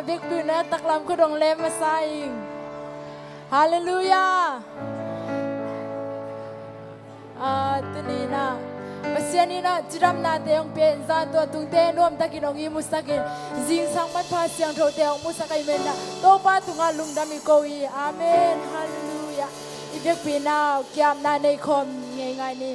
big buna taklam ko dong lem masaing hallelujah tunina pasianina jiram na teong pen zan to tung te nom takinong i musakin jing sang mat pha siang tho teong musakai mena to pa tunga lungdami koi amen hallelujah ibek pina kyam na nei khom ngai ngai ni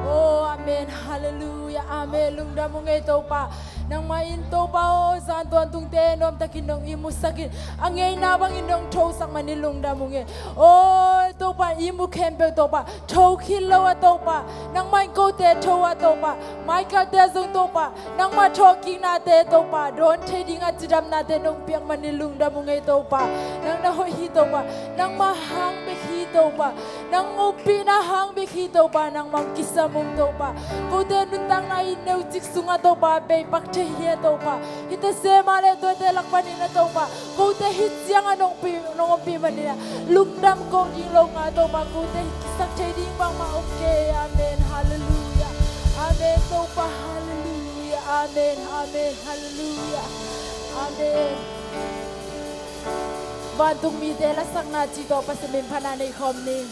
oh amen hallelujah amen lungdam ngai to pa nang main to pa o zan ton tung te nom takinong i musakin angai na bang inong tho sak mani lungdam ngai oh to pa i mu kempe to pa tho khilo to pa nang mai ko te tho to pa mai ka te zung to pa nang ma tho ki na te to pa don theding a jidam na te nong piak mani lungdam ngai to pa nang na ho hi to pa nang ma hang be hi to pa nang upi na hang be hi to pa nang mam kisamum to pa ko te nutang na i neu chik sunga to pa be pak the hi to pa hite se ma le to te lak pani na to pa ko te hi chiang anong pi mani lungdam ko jing lo nga to pa ko te sak theding bang ma okay amen hallelujah amen to pa hallelujah amen amen hallelujah amenวันตุงมีเดลสักนาจีโตปัสมินพนาในคอมนี้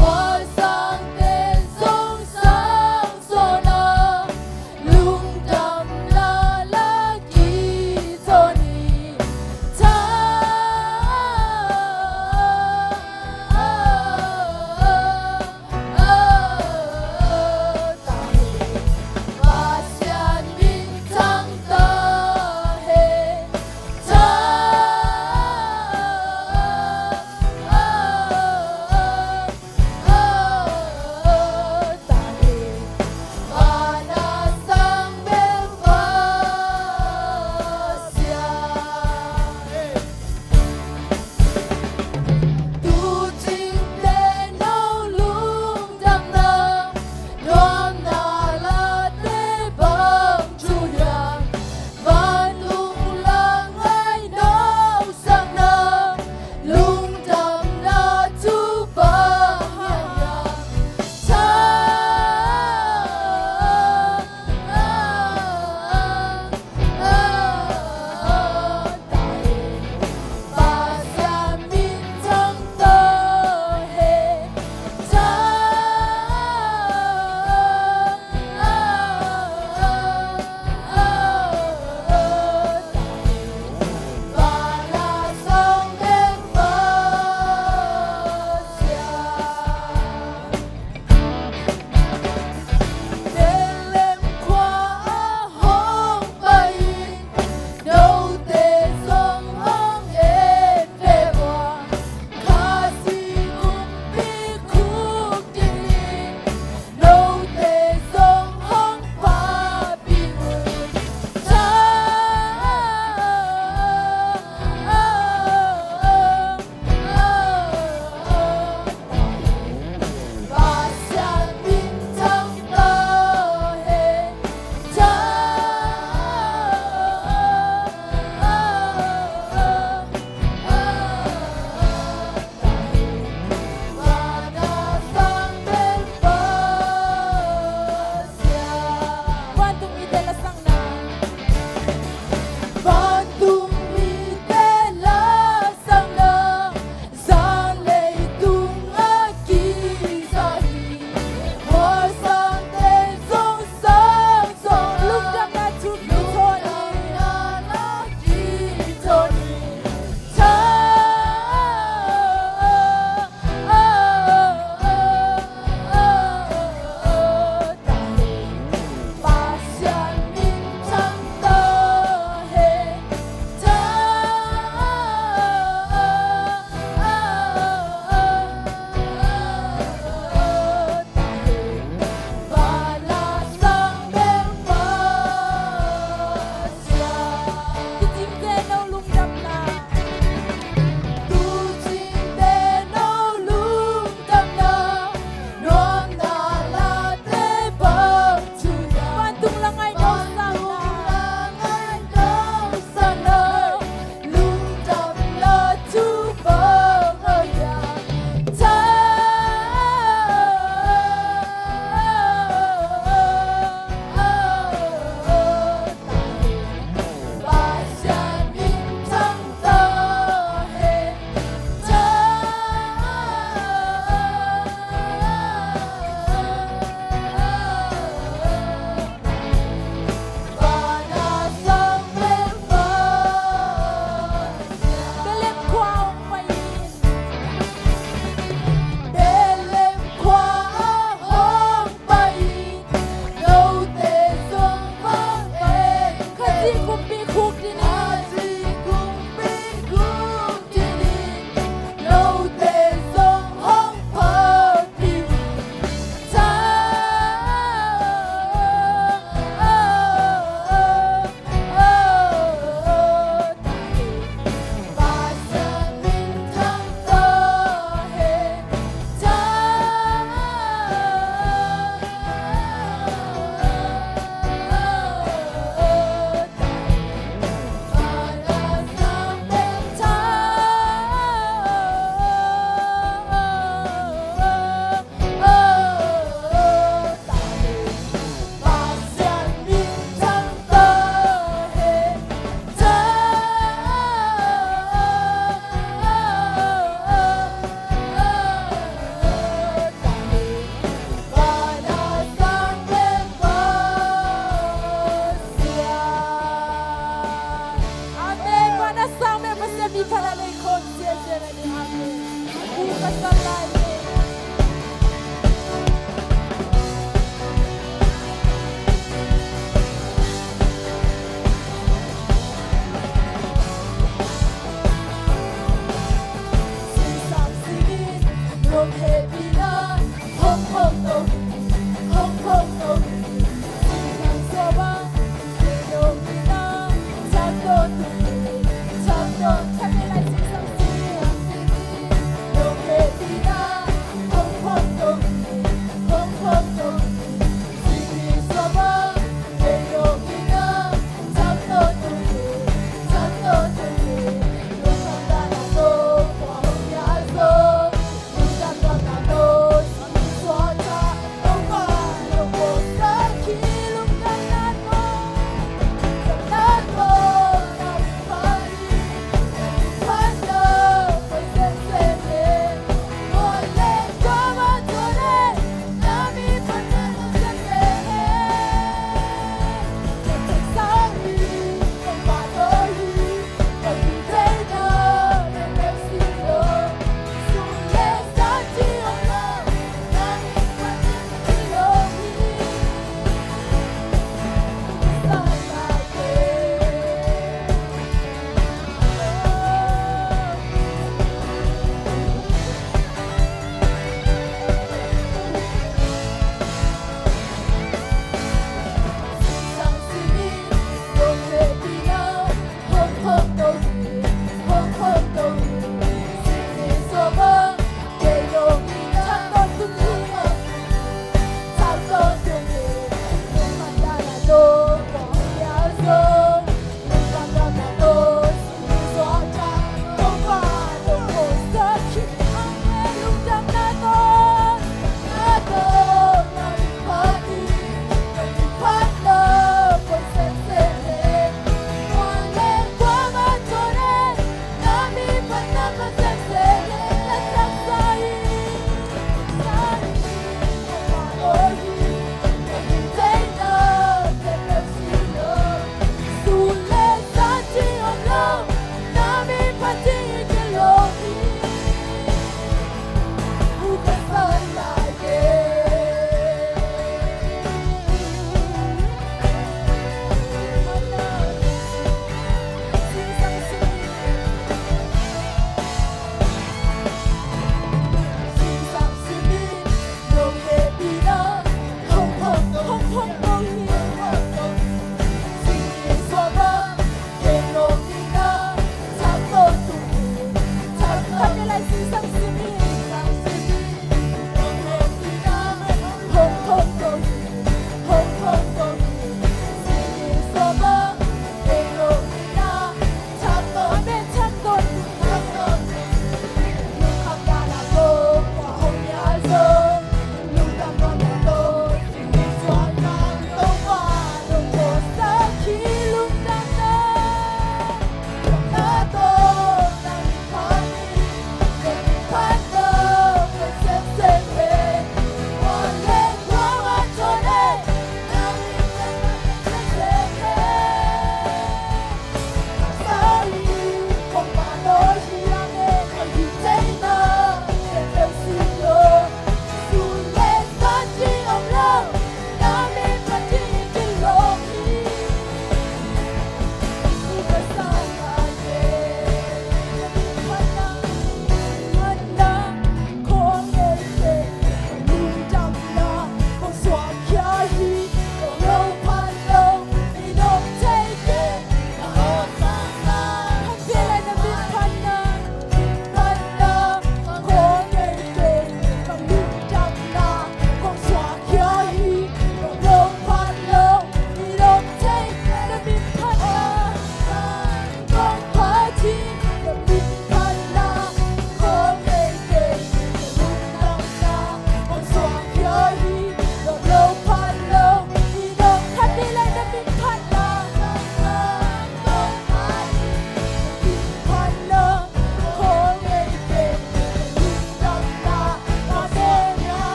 我上天。na ni Amen. Bukas sa life. Stop singing, don't happy na, hong hong no, hong hong no. Sing soba, don't be na, chanto chanto. Kami like sing singing, don't happy na, hong hong no, hong hong no. Sing soba, don't be na, chanto chanto. Don't come down no, wahong yaso.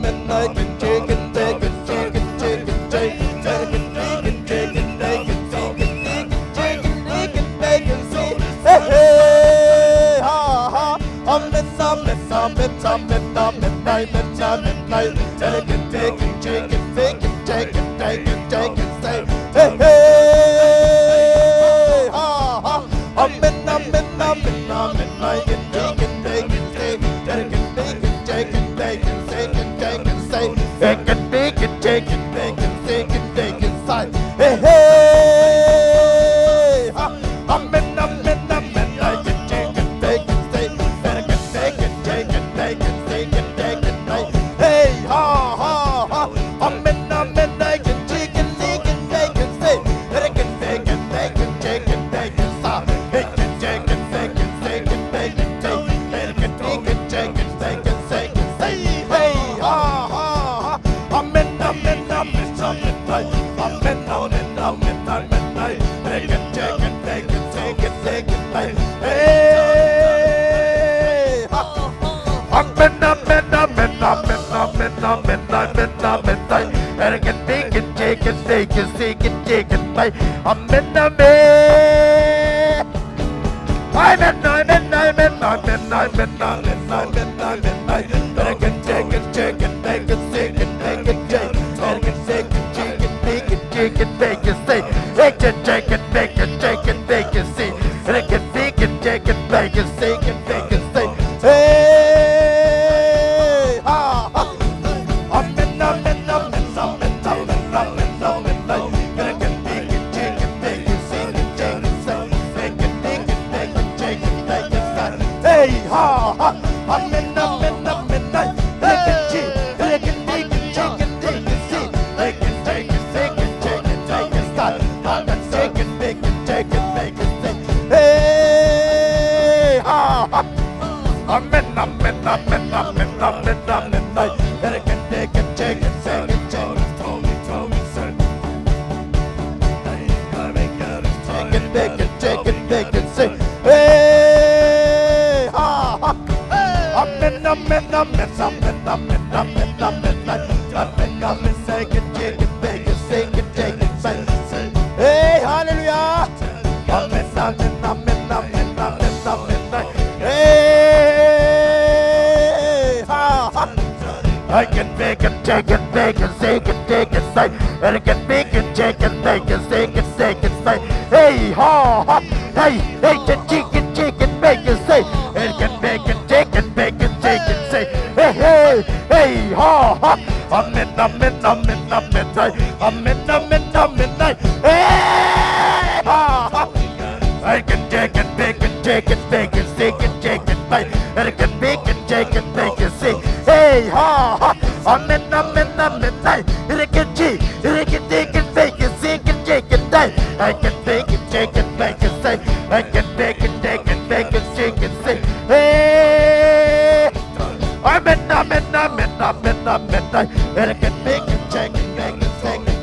midnight, chicken, bacon, chicken, chicken, chicken, bacon, chicken, bacon, chicken, bacon, hey, hey, ha, ha, midnight, chicken, bacon, chicken, bacon, chicken, bacon, chicken, hey, hey, ha, ha, midnight, chicken, bacon, chicken, bacon, chicken, bacon, chicken, bacon, bacon, bacon, chicken, bacon, chicken, bacon, hey, hey, ha, midnight, chicken, bacon, bacon, bacon, chicken, bacon, chicken, bacon, hey, ha, ha, ha, midnight, chicken, bacon, bacon, bacon, bacon, bacon, chicken, bacon, bacon, chicken, bacon, bacon, bacon, bacon, bacon, chicken, bacon, hey, hey, ha, ha, ha, midnight, bacon, chicken, bacon, chicken, bacon, hey, ha, midnight, and bacon, chicken, bacon, chicken, chicken, hey, ha, ha, midnight, chicken, bacon, chicken, bacon, bacon, bacon, bacon, chicken, bacon, chicken, bacon, chicken, bacon, hey, ha, ha, midnight, chicken, bacon, chicken, bacon, chicken, bacon, chicken, bacon, hey, ha, ha, midnight, hey, hallelujah, hey, ha, ha, I can bacon, chicken, bacon, bacon, bacon, and I can bacon, chicken, bacon, bacon, bacon, hey, ha, ha, hey, hey, chicken, chicken, bacon, and can bacon, chicken, bacon, chicken, hey, hey, hey, ha, ha, midnight, hey, ha, ha, I can chicken, bacon, chicken, bacon, chicken, chicken, and I can bacon, chicken, bacon, hey, ha, ha, midnight, and I can chicken, bacon, chicken, chicken, I can bacon, chicken, bacon, I can bacon, chicken, bacon, chicken, hey, I'm midnight, and I can bacon, chicken, bacon,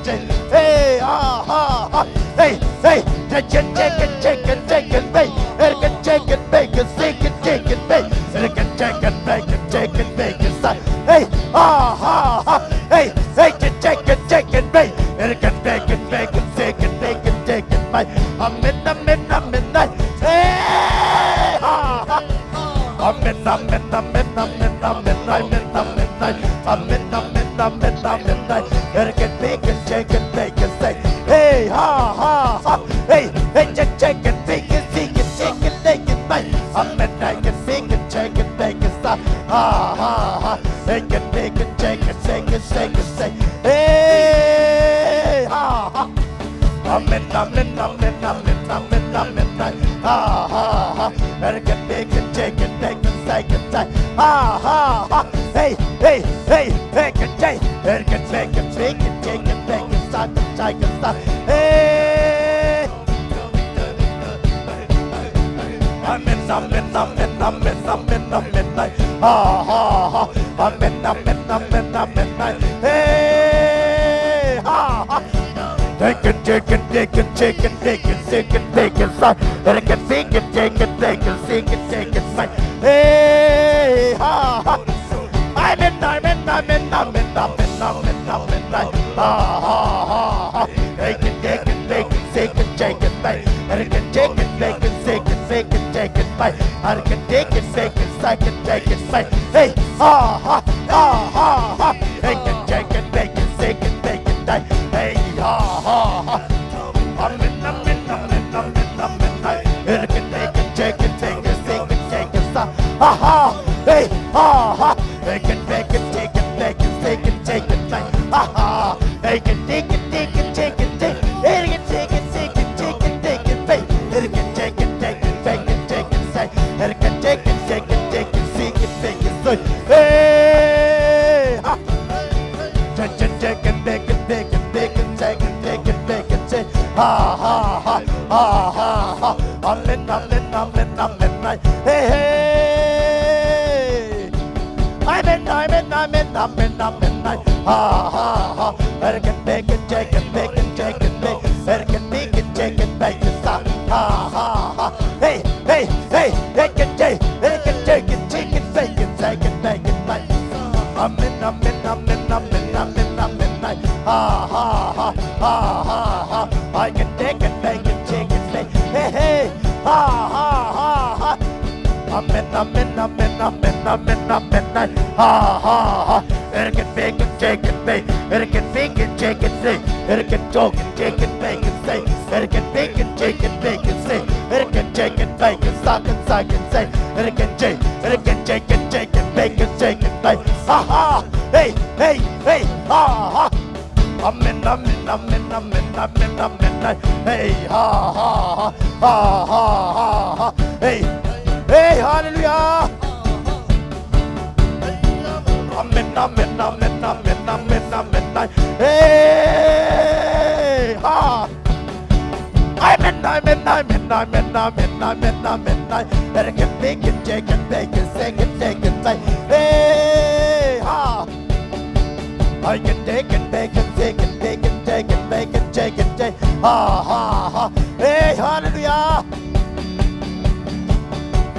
chicken, hey, ha, ha, ha, hey, hey, chicken, chicken, bacon, and I can chicken, bacon, chicken, chicken, bacon, and I can chicken, bacon, hey, ha, ha, ha, hey, hey, chicken, bacon, and I can bacon, chicken, bacon, I'm midnight, hey, ha, ha, I'm midnight, and I can bacon, chicken, bacon, hey, ha, ha, ha, hey, hey, chicken, bacon, chicken, bacon, I'm midnight, bacon, chicken, bacon, ha, ha, ha, bacon, bacon, chicken, hey, ha, ha, I'm midnight, ha, ha, ha, and I can bacon, chicken, bacon, ha, ha, ha, hey, hey, hey, bacon, and I can bacon, chicken, bacon, hey, I'm midnight, ha, ha, ha, I'm midnight, hey, ha, ha, chicken, bacon, and I can bacon, chicken, bacon, hey, ha, ha, I midnight, midnight, midnight, midnight, midnight, midnight, midnight. Take it, take it, take it, take it, take it, bake. And it can take it, take it, take it, take it, take it, bake. And it can take it, take it, take it, take it, bake. Hey, take it, take it, take it, take it, take it, bake. Hey, midnight. And it can take it, take it, take it, take it, take it, stop. Hey, they can take it, take it, take it, take it, take it, take it. They can take it, take it, take it, take it. They can take it, take it, take it, take it, take it. They can take it, take it, take it, take it, take it. They can take it, take it, take it, take it, take it, take it. Hey, take it, take it, take it, take it, take it, take it, take it, take it, take it. Amen, amen, amen, amen. Hey, hey. Amen, amen, amen, amen, amen. I can make it, take it, make it, take it, make it. I can make it, take it, make it, stop. Hey, hey, hey, take it, take it, take it, take it, take it, take it, take it, make it, make it. Amen, amen, amen, amen, amen, amen. I can take it, make it, take it, make it. Hey, hey, amen, amen, amen, amen, amen, amen. It can make it, take it, make it. It can make it, take it, say. It can talk it, take it, make it, say. It can make it, take it, make it, say. It can take it, make it, suck it, say. It can take it, take it, take it, make it, take it, make it. Hey, hey, hey, amen, amen, amen, amen, amen, amen. Hey, hey, hey, hallelujah. Amen, amen, amen, amen, amen, amen. Hey, amen, amen, amen, amen, amen, amen, amen. Better get big and take it, make it, sing it, take it, say. Hey, I can take it, make it, take it, take it, take it, make it, take it, take it. Hey, hallelujah.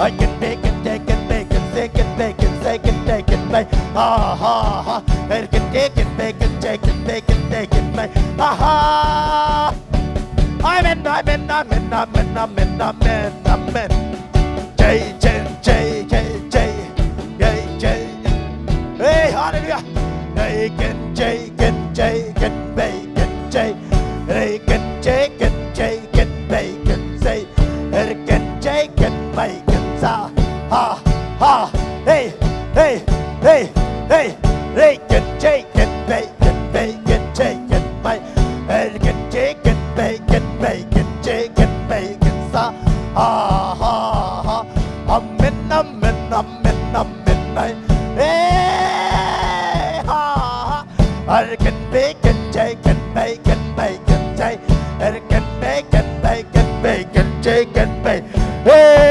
I can make it, take it, make it, take it, make it, take it, take it, make it. I can take it, make it, take it, make it, take it, make it. Amen, amen, amen, amen, amen, amen, amen. J, J, J, J, J, J, J. Hey, hallelujah. Bacon, bacon, bacon, bacon, bacon, bacon, bacon, bacon, say, bacon, bacon, bacon, sa, hey, hey, hey, hey, bacon, bacon, bacon, bacon, bacon, bacon, bacon, bacon, bacon, bacon, bacon, sa, amen, amen, amen, amen, hey, I can bacon, bacon, bacon, bacon, I can bacon, bacon, bacon, bacon, bacon, hey,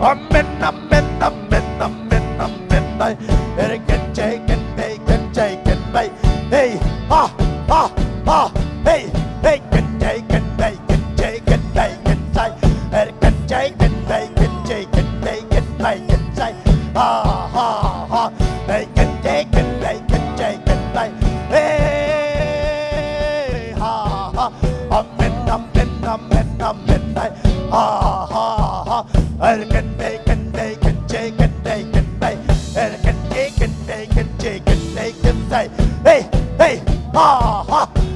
amen, amen, amen, amen, amen, I can bacon, bacon, bacon, bacon, hey, hey, bacon, bacon, bacon, bacon, bacon, I can bacon, bacon, bacon, bacon, bacon, bacon, bacon, bacon, bacon, bacon, hey, amen, amen, amen, amen, I can bacon, bacon, bacon, bacon, bacon, bacon, bacon, bacon, bacon, say, hey, hey,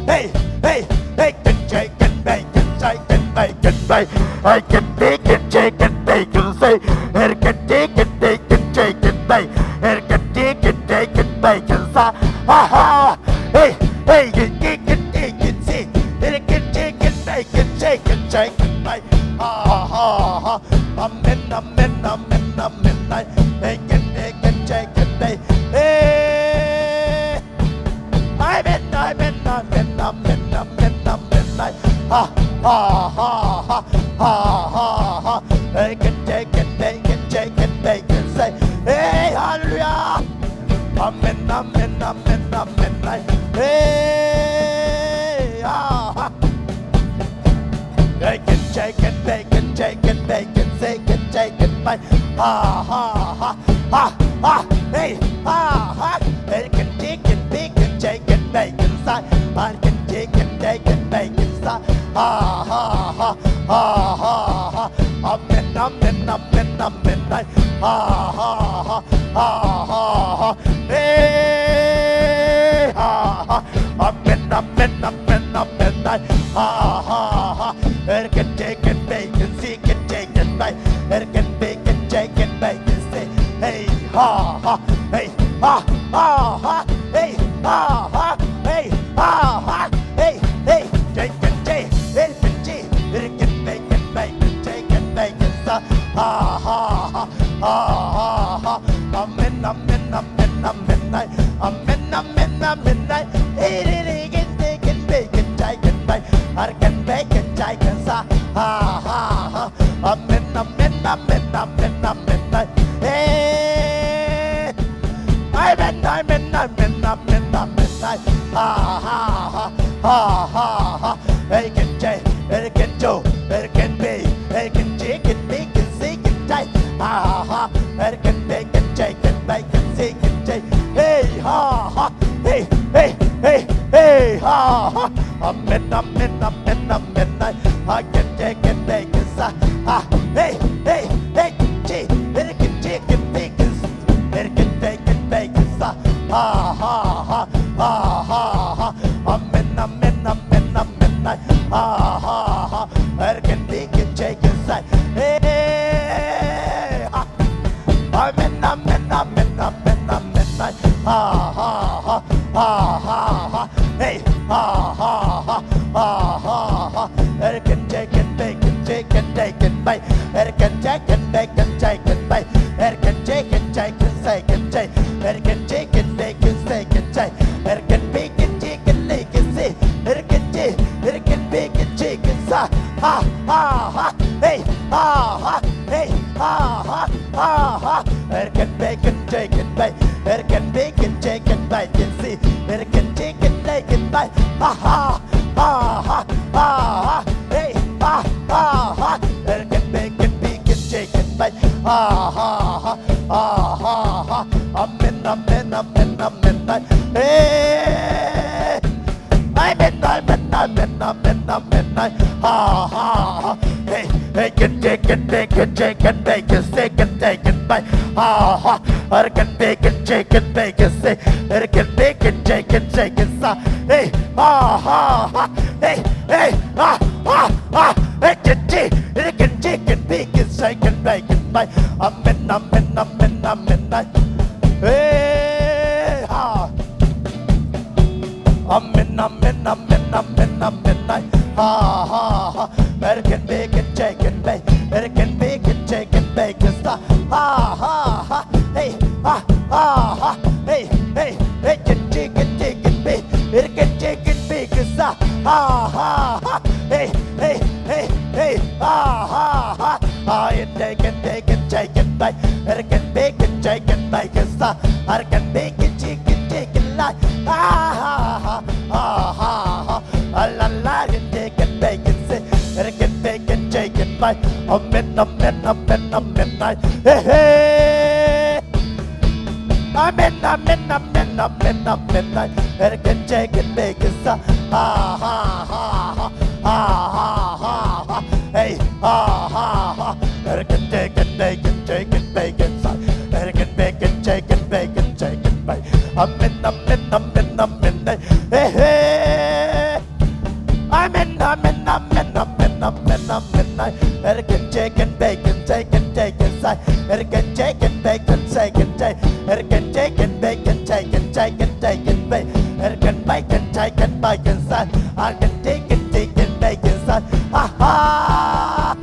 hey, hey, bacon, bacon, bacon, bacon, bacon, bacon, I can bacon, bacon, bacon, say, I can bacon, bacon, bacon, bacon, I can bacon, bacon, bacon, sa, hey, hey, bacon, bacon, say, I can bacon, bacon, bacon, bacon, bacon, amen, amen, amen, amen, bacon, bacon, bacon, bacon, hey, amen, amen, amen, amen, amen, amen, bacon, bacon, bacon, bacon, bacon, say, hey, hallelujah, amen, amen, amen, amen, hey, bacon, bacon, bacon, bacon, bacon, bacon, bacon, bacon, ha ha ha ha, hey, ha ha. American chicken, bacon, chicken, bacon side. American chicken, bacon, bacon side. Ha ha ha ha ha ha. Amen, amen, amen, amen. Ha ha ha ha ha ha. Hey, ha ha. Amen, amen, amen, amen. Ha ha ha. American chicken, bacon, chicken, chicken, bacon. American bacon, chicken, bacon, say. Hey, ha ha. Hey, ha ha ha. Hey, ha ha. Hey, ha ha. Hey, hey, chicken, chicken, bacon, bacon, bacon, chicken, bacon, sa. Ha ha ha. Ha ha ha. Amen, amen, amen, amen. Amen, amen, amen. Hey, chicken, chicken, bacon, chicken, bacon. American bacon, chicken, sa. Ha ha ha. Amen, amen, amen, amen, amen. Hey, amen, amen, amen, amen, amen. Ha ha ha ha ha ha. Bacon, bacon, Joe, bacon, bacon, chicken, bacon, chicken, chicken. Ha ha. Bacon, bacon, chicken, bacon, chicken, chicken. Hey ha ha. Hey hey hey hey ha ha. Amen, amen, amen, amen. Bacon, chicken, bacon, sa. Ha. Hey hey hey. Bacon, chicken, bacon, bacon, bacon, bacon, sa. Ha ha ha ha ha ha. Amen, amen, amen, amen. Ha ha ha. Bacon, bacon, chicken, sa. Hey ha. Amen, amen, amen, amen, amen. Ha ha ha ha ha ha. Hey ha ha ha ha ha ha. Bacon, chicken, bacon, chicken, bacon, bacon. Bacon, chicken, bacon, chicken, bacon. Bacon, chicken, chicken, chicken, chicken. Bacon, chicken, bacon, chicken, chicken. Bacon, bacon, chicken, bacon, chicken. Bacon, bacon, chicken, sa. Ha ha ha. Hey ha ha. Hey ha ha ha ha. Bacon, bacon, chicken, bacon. Bacon, bacon, chicken, bacon, see. Bacon, chicken, bacon, bacon. Ha ha ha ha ha. Hey ha ha ha. Bacon, bacon, bacon, chicken, bacon. Ha ha ha ha ha. Amen, amen, amen, amen. Hey. Amen, amen, amen, amen, amen. Ha ha ha. Hey, bacon, chicken, bacon, chicken, bacon, chicken, bacon, bacon. Ha ha. Bacon, bacon, chicken, bacon, bacon, bacon, chicken, chicken, sa. Hey, ha ha ha. Hey, hey, ha ha ha. Bacon, chicken, chicken, bacon, chicken, bacon, bacon. Amen, amen, amen, amen. Hey, ha. Amen, amen, amen, amen, amen. Ha ha ha. American bacon, chicken, bacon. American bacon, chicken, bacon, sa. Ha ha ha. Hey ha ha ha. Hey hey. Bacon, chicken, chicken, bacon. American chicken, bacon, sa. Ha ha ha. Hey hey hey hey. Ha ha ha. Bacon, bacon, chicken, bacon. American bacon, chicken, bacon, sa. American bacon, chicken, chicken, like. Ha ha ha ha ha. La la, chicken, bacon, say. American bacon, chicken, bacon. Amen, amen, amen, amen. Hey hey. Amen, amen, amen, amen, amen. American chicken, bacon, sa. Ha ha ha ha ha ha ha. Hey ha ha ha. American chicken, bacon, chicken, bacon, sa. American bacon, chicken, bacon, chicken, bacon. Amen, amen, amen, amen. Hey hey. Amen, amen, amen, amen, amen, amen. American chicken, bacon, chicken, chicken, sa. American chicken, bacon, chicken, chicken. American chicken, bacon, chicken, chicken, chicken, bacon. American bacon, chicken, bacon, sa. American chicken, chicken, bacon, sa. Ha ha.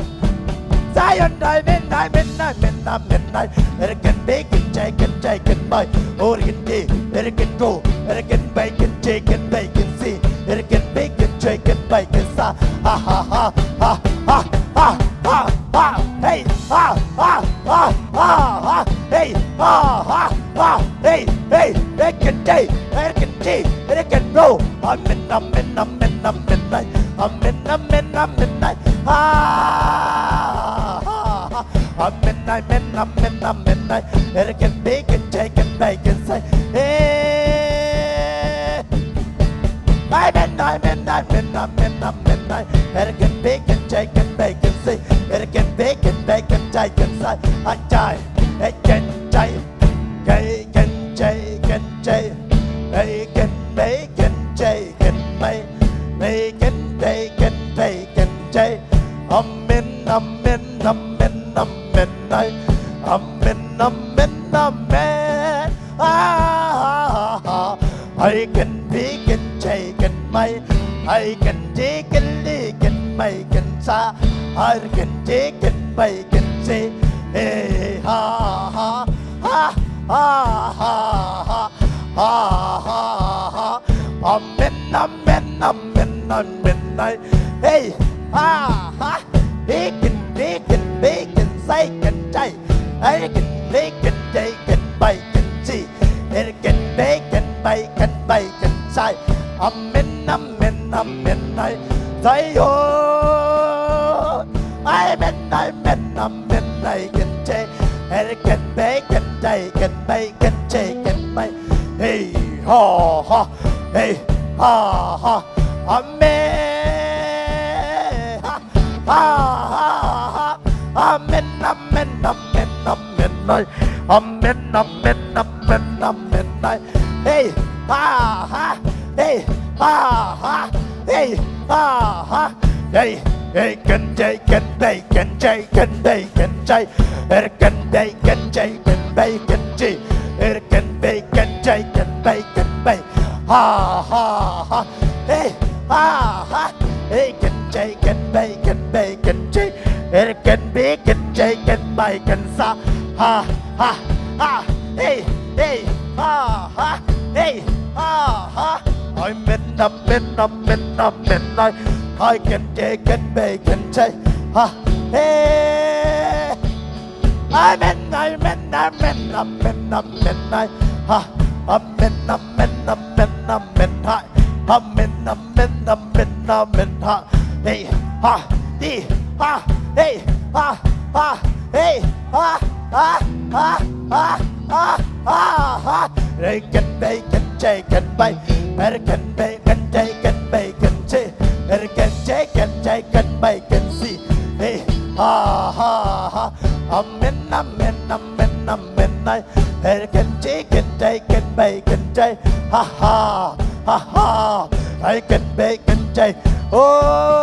Zion, amen, amen, amen, amen. American bacon, chicken, chicken, bacon. Oregon D, American go, American bacon, chicken, bacon, see. American bacon, chicken, bacon, sa. Ha ha ha ha ha ha ha ha. Hey ha ha ha ha ha. Hey ha ha ha. Hey hey. American day, American G, American go. Amen, amen, amen, amen. Amen, amen, amen. Ha ha ha. Amen, amen, amen, amen. It can bake and shake and bake and say, hey. Amen, amen, amen, amen, amen. It can bake and shake and bake and say, it can bake and bake and shake and say, I die, it can shake, can shake and shake, it can bake and shake and make, make and bake and bake and shake. Amen, amen, amen, amen, amen, amen, amen. I can bake and shake and make, I can take and lick and make and say, I can take and make and say, hey, ha, ha, ha, ha, ha, ha, ha, ha, ha. Amen, amen, amen, amen. Hey, ha, ha. Bacon, bacon, bacon, bacon, chay. I can bacon, bacon, bacon, see. It can bacon, bacon, bacon, say. Amen, amen, amen. I say, oh, amen, amen, amen. I can say, it can bacon, bacon, bacon, chicken, bacon. Hey, ha, ha, hey, ha, ha, amen. Amen, amen, amen, amen, amen, amen, amen, amen. Hey, ha, ha, hey, ha, ha, hey, ha, ha, hey, hey, can bacon, bacon, bacon, bacon, chay, can bacon, bacon, bacon, chay, can bacon, bacon, bacon, bacon, ha, ha, ha, hey, ha, ha, hey, can bacon, bacon, bacon, chay. It can be can shake and bake and sa ha ha ha hey hey ha ha hey ha ha amen amen amen amen I can shake and bake and say ha hey amen amen amen amen amen ha amen amen amen amen ha amen amen amen amen ha hey ha di ha hey, ha, ha, hey, ha, ha, ha, ha, ha, ha, ha. Bacon, bacon, chicken, bacon, bacon, chicken, bacon, bacon, chicken, chicken, bacon, see. Hey, ha, ha, ha. Amen, amen, amen, amen. Bacon, chicken, chicken, bacon, ha, ha, ha, ha. I can bacon, oh.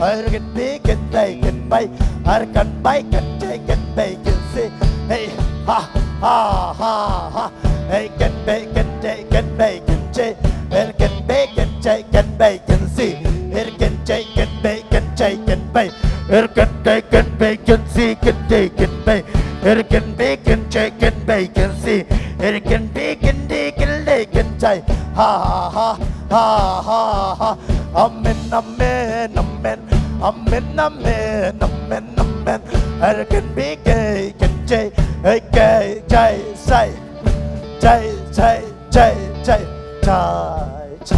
I can bake and bake and bake. I can bake and take and bake and say, hey, ha, ha, ha, ha. I can bake and take and bake and say, I can bake and take and bake and see. It can take and bake and take and bake. It can take and bake and see, can take and bake. It can bake and take and bake and see. It can bake and take and bake and say, ha, ha, ha, ha, ha. Amen, amen, amen. Amen, amen, amen, amen. I can be gay, can say, gay, jay, say, jay, jay, jay, jay, jay, jay.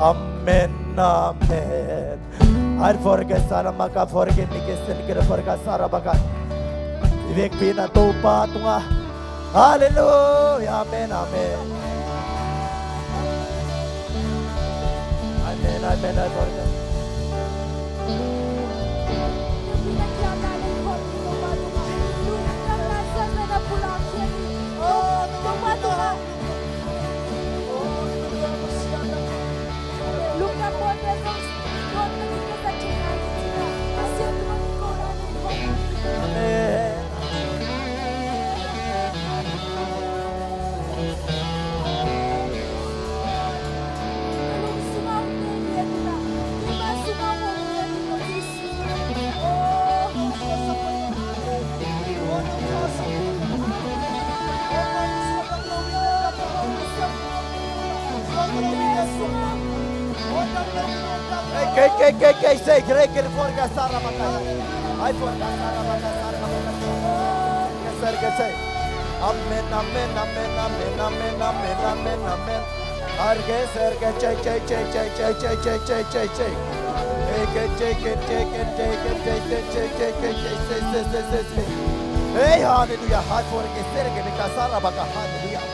Amen, amen. I forget Saramaka, forget Nikistan, forget Sarabaka. Ivek Pina Topa, Tunga. Hallelujah, amen, amen. Amen, amen, amen. Say, Greg, forget Sarabaka. I forgot Sarabaka. Amen, amen, amen, amen, amen, amen, amen, amen. Arge, serge, chay, chay, chay, chay, chay, chay, chay, chay, chay, chay. Hey, hallelujah. High for the serge bekasara baka. Hallelujah.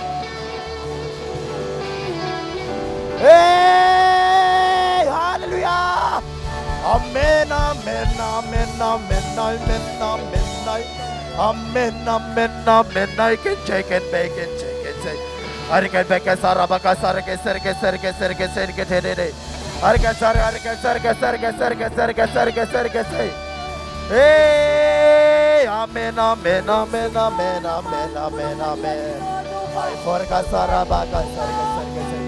Hey, hallelujah. Amen, amen, amen, amen, amen, amen, amen, amen, amen. I can take it, bake it, take it, take. I can bake a sarabaka, saraka, saraka, saraka, saraka, saraka, saraka, saraka, saraka, saraka, saraka, saraka, saraka, saraka, saraka. Hey, amen, amen, amen, amen, amen, amen, amen. I forgot sarabaka, saraka, saraka, saraka.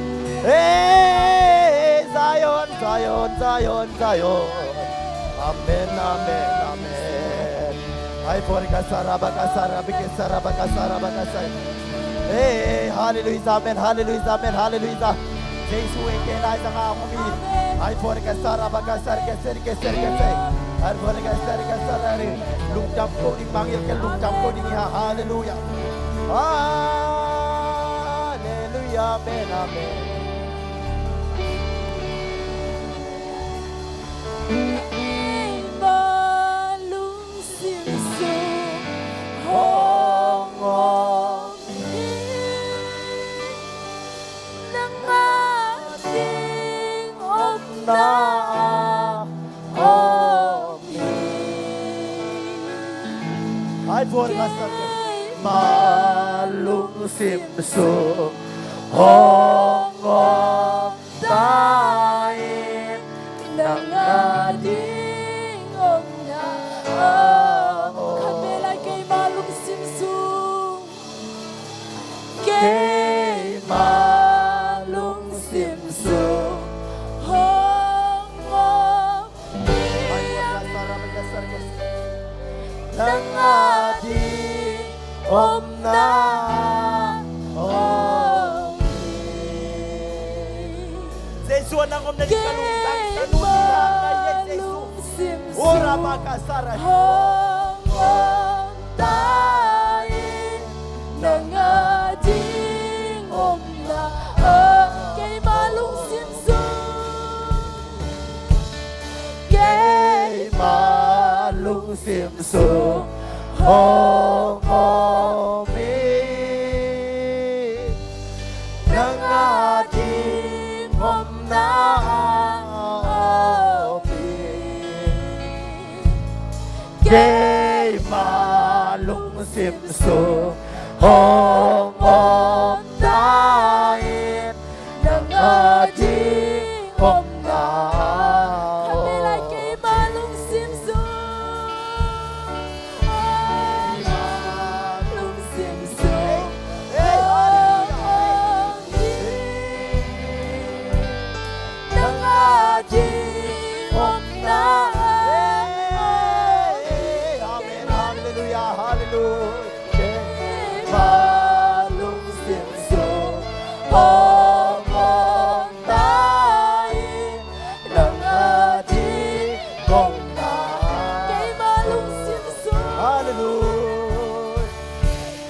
Hey, Zion, Zion, Zion, Zion. Amen, amen, amen. I forgot sarabaka, sarabaka, sarabaka, sarabaka, sarabaka. Hey, hallelujah, amen, hallelujah, amen, hallelujah. Jesus, we can I I forgot sarabaka, sarabaka, sarabaka, sarabaka. I forgot sarabaka, sarabaka. Look down, coding, mangil, look down, coding, hallelujah. Hallelujah, amen, amen. Ay por malung simso hongom tain nang ading om na kami lay kay malung simsum kay malung simso hongom nang ading om na Jesu nang om na di kalungtang tanong kay Jesus ora makasara hongom tain nang ading om na kay malung simsum kay malung simso hongom nang ading om na kay malung simso hongom tain nang ading om na kami lay kay malung simsum malung simsum nang ading om na Amen, hallelujah, hallelujah. Malung simso hongom tain nang ading om na kay malung simsum hallelujah.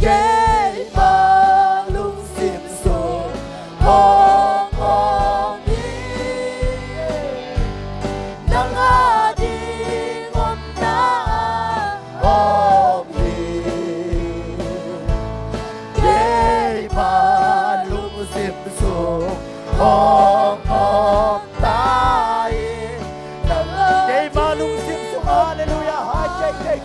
Kay malung simso hongom nang ading om na om kay malung simso hongom tain nang kay malung simso hallelujah. Kay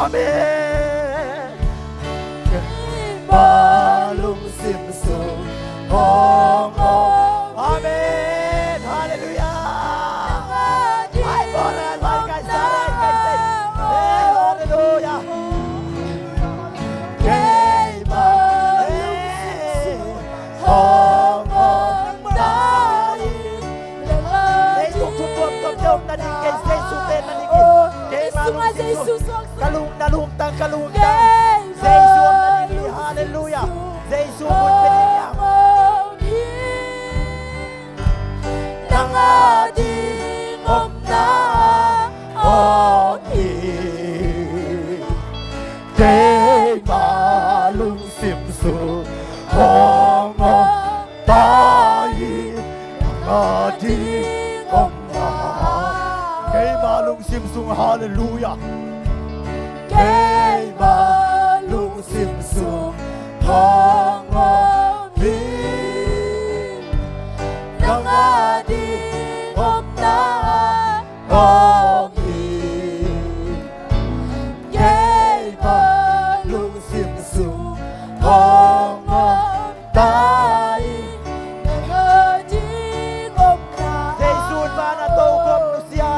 Amen. Malung simsung hong hong. Amen. Hallelujah. Hai boran hai kai sarai kai sai. Hallelujah. Kay malung hong hong dai. Đây thuộc thuộc thuộc thuộc trong là đi cây xây xuống tên là đi cây malung simsung. Kalung nalung tang kalung tang. Xây xuống là đi hallelujah. Xây xuống một bên nhà. Nang adi ngom na oi. Kay malung simsung hong hong dai. Nang adi ngom na. Kay malung simsung hallelujah. Kay malung simsung hong hong hi. Nang adi ngom na hong hi. Kay malung simsung hong hong dai. Nang adi ngom na. Jesus ba na to kom no siya.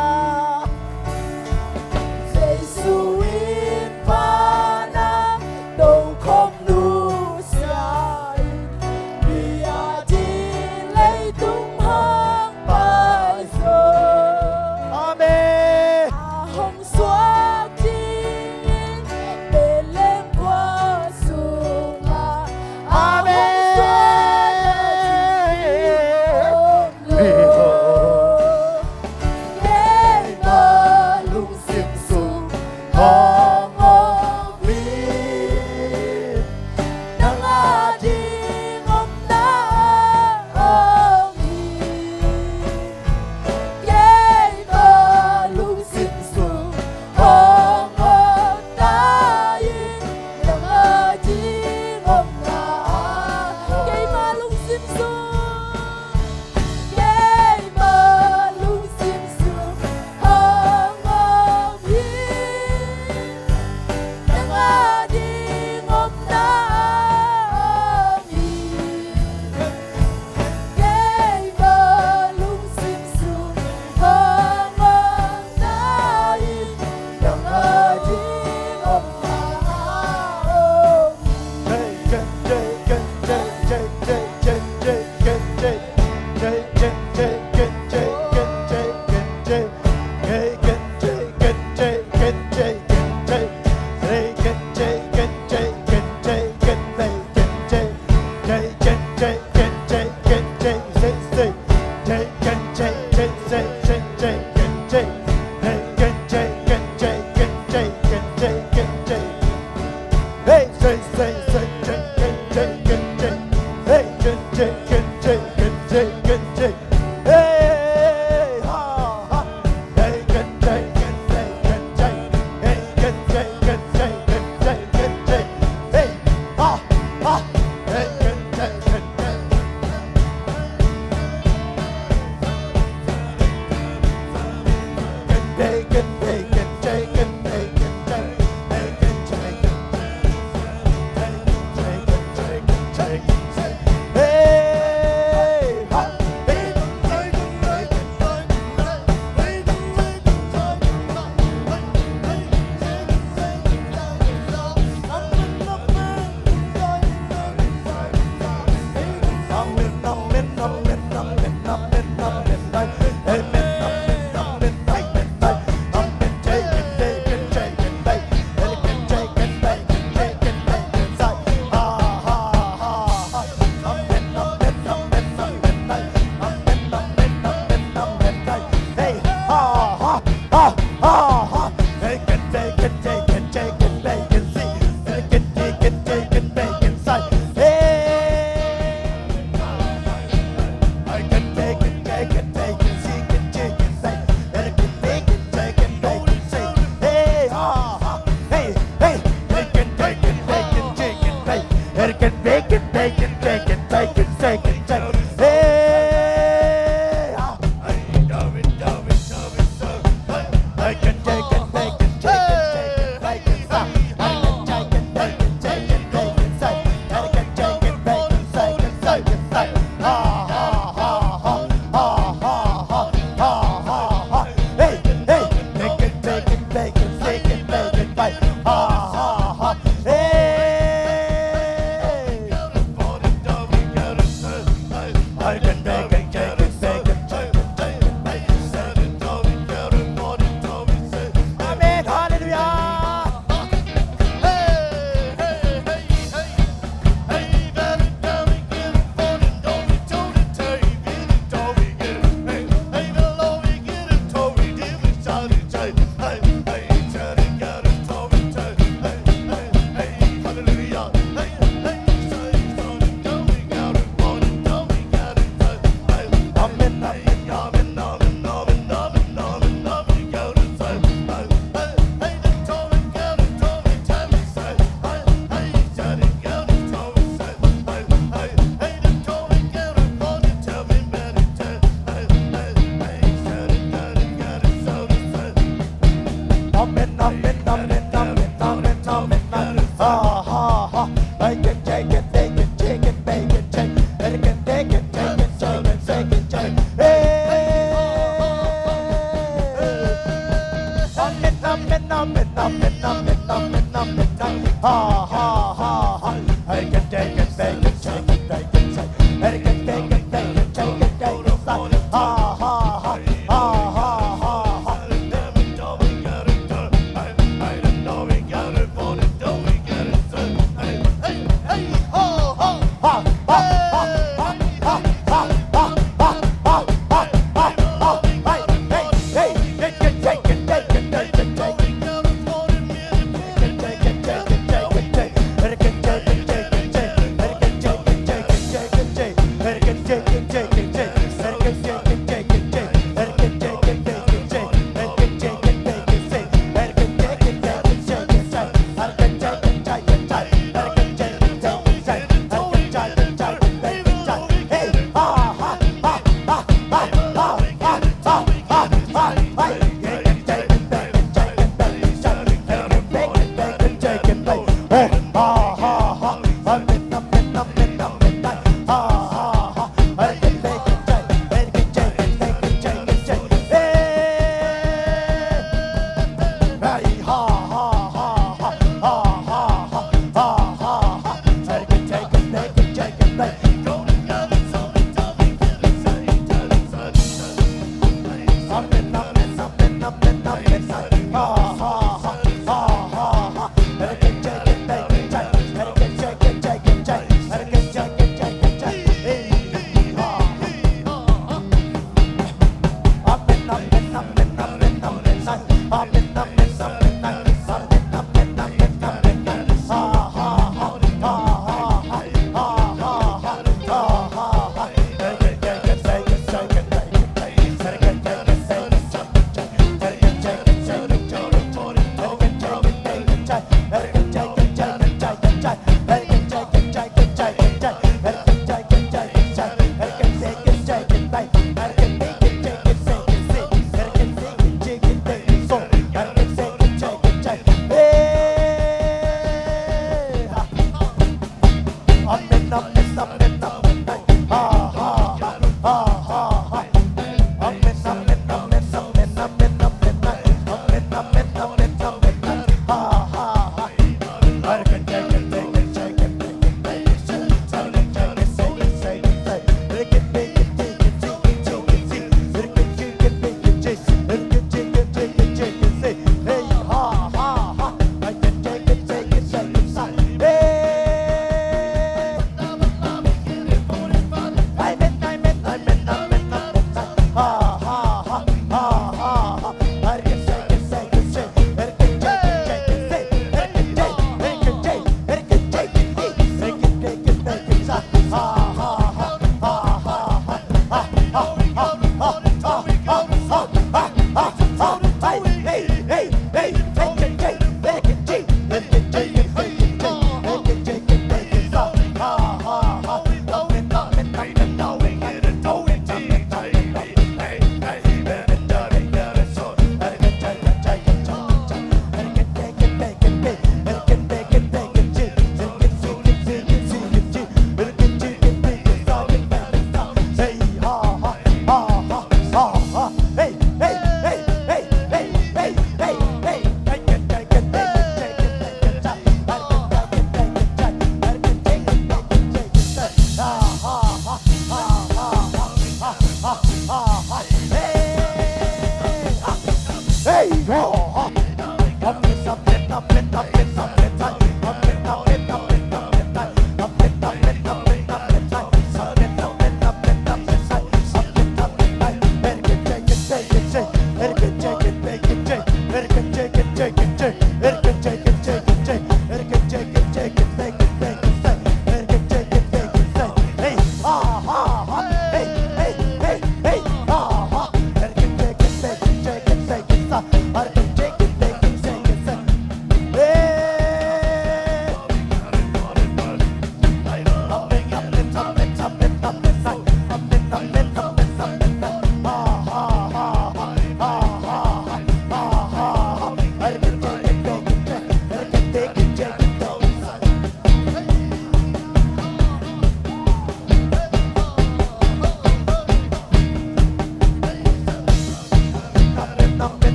ha. Hey. I can take it, take it, take it, take it, take it. Amen. Hallelujah. Amen, amen, amen, amen, amen, amen, amen. Ha, ha, ha. I can take it, take it, take it, take it, take it. I can take it, take it, take it, take it, take it. Hey. Amen, amen, amen, amen, amen, amen, amen, amen. Ha, ha, ha, ha. I can take it, take it, take it, take it, take it. I can take it, take it, take it, take it. Ha, ha, ha, ha, ha, ha, ha.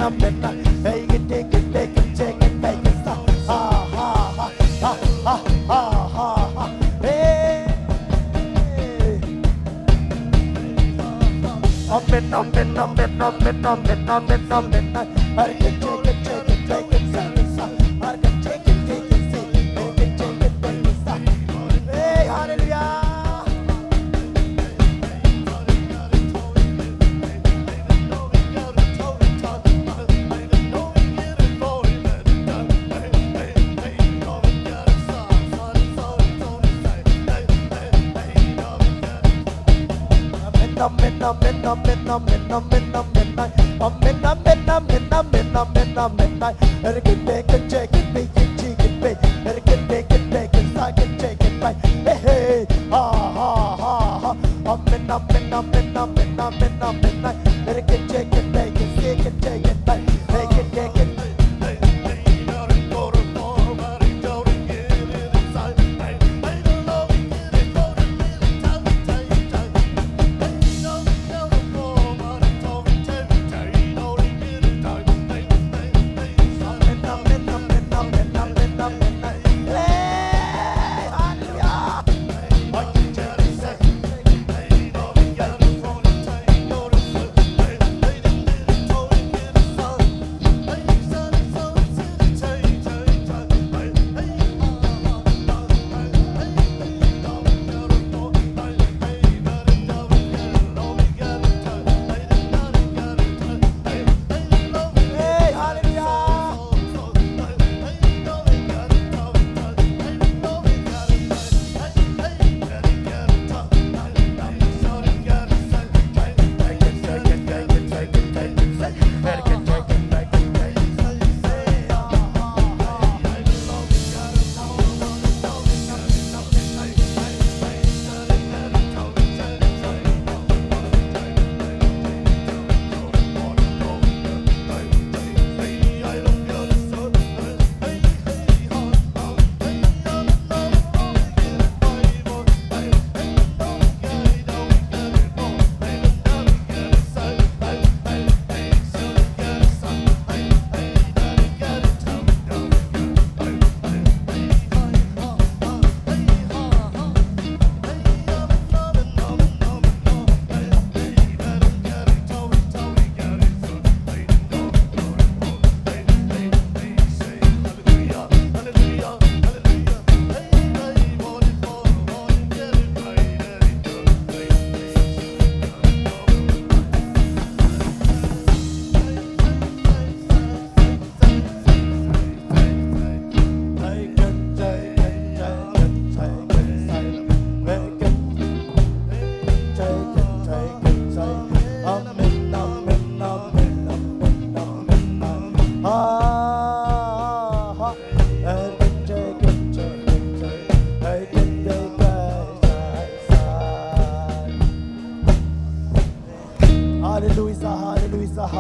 Hey, get take it, take it, take it, take it. Ha ha ha ha ha ha ha ha. Hey. Amen, amen, amen, amen, amen, amen, amen. I can take it, take it, take it, take it. I can take it, take it, take it, take it, take it, take it. Hey, hallelujah. Amen, amen, amen, amen, amen, amen, amen, amen, amen, amen, amen, amen. I can take it, take it, take it, take it, take it. I can take it, take it, I can take it, take it. Hey, hey, ha, ha, ha, ha. Amen, amen, amen, amen, amen, amen. I can take it, take it, take it, take it, take it, take it.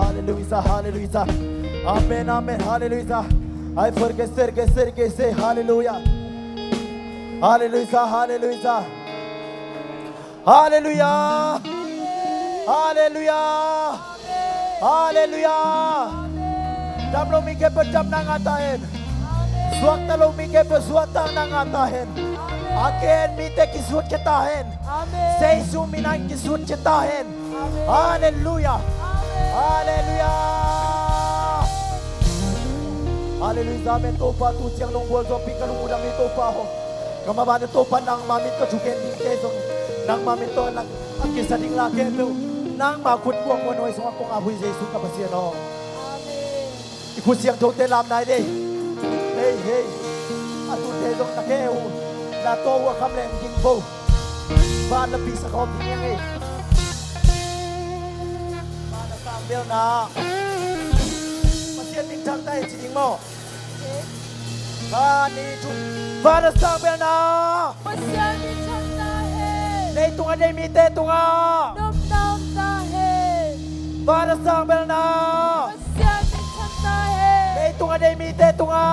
Hallelujah, hallelujah. Amen, amen, hallelujah. I forget, say hallelujah. Hallelujah, hallelujah. Hallelujah. Hallelujah. Hallelujah. Jam lo mike per jam nang atahin. Swakta lo mike per swakta nang atahin. Again mite ki swat kitahin. Say suminang ki swat kitahin. Hallelujah. Hallelujah. Hallelujah. Amen. Topa tu siang long bol so pikalung udang ni topa ho. Kamabane topa nang mamit ko chuken din kesong nang mamit to nang ang kisading laki to nang makut buang mo noy so akong abuy Jesus kapasian ho. Amen. Ikut siang jote lam nai de. Hey hey. Atu te dong na keu. Na to wa kam lem king bo. Ba na pisa ko din yang eh. Bill na masih ting chang tai ching mo ba ni chu ba na sang bill na masih ting chang tai nei tunga nei mi te tunga nom nom tai ba na sang bill na masih ting chang tai nei tunga nei mi te tunga